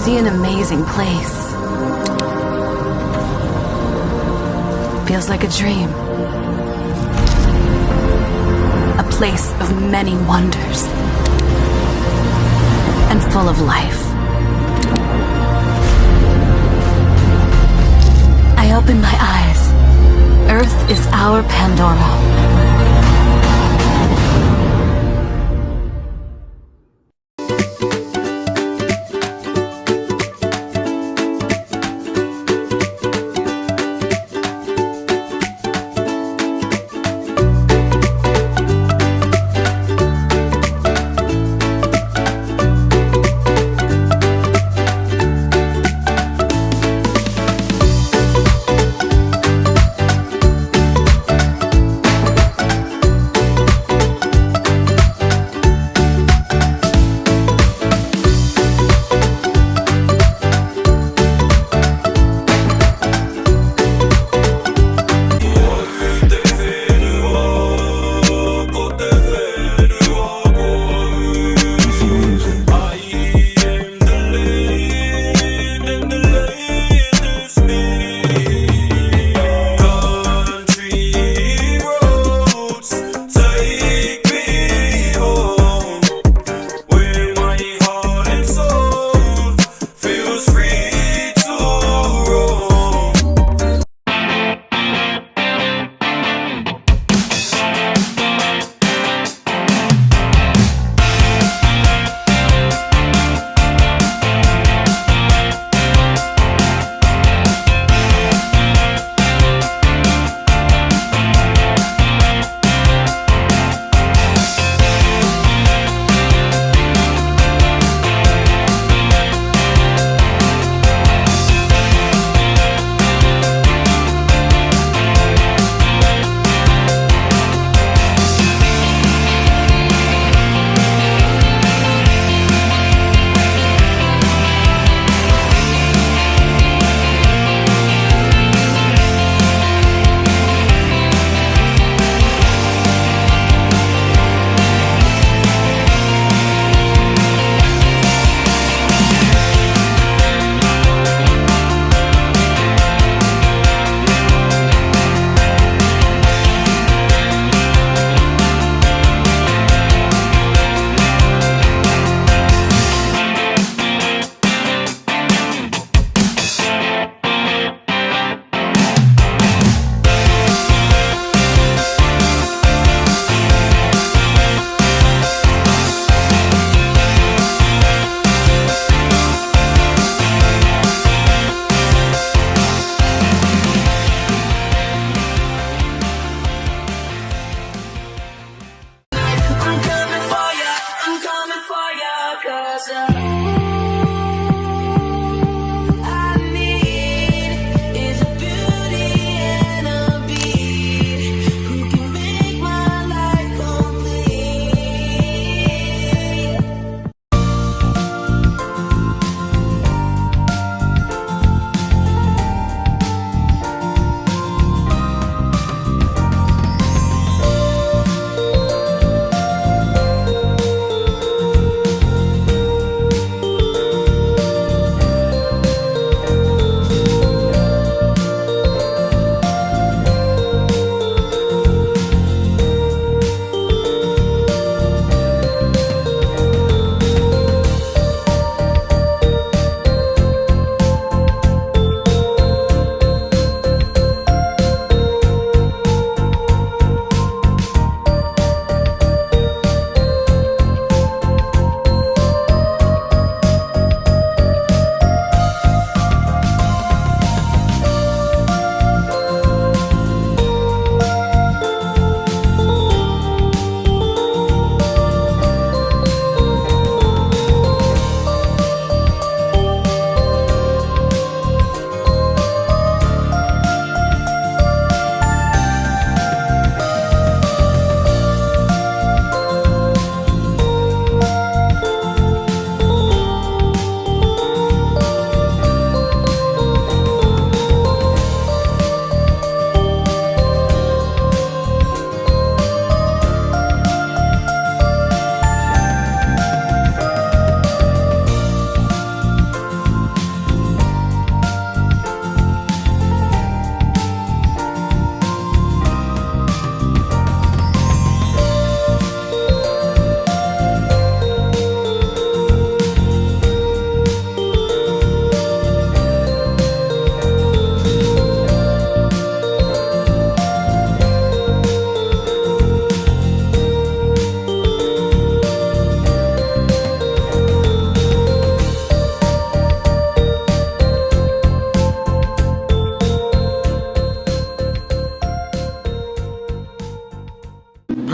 see an amazing place. Feels like a dream. A place of many wonders. And full of life. I open my eyes. Earth is our Pandora.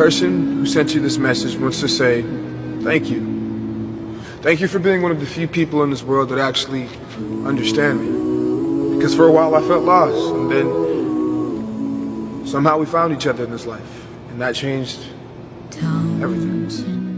person who sent you this message wants to say thank you. Thank you for being one of the few people in this world that actually understand me. Because for a while I felt lost, and then somehow we found each other in this life, and that changed everything.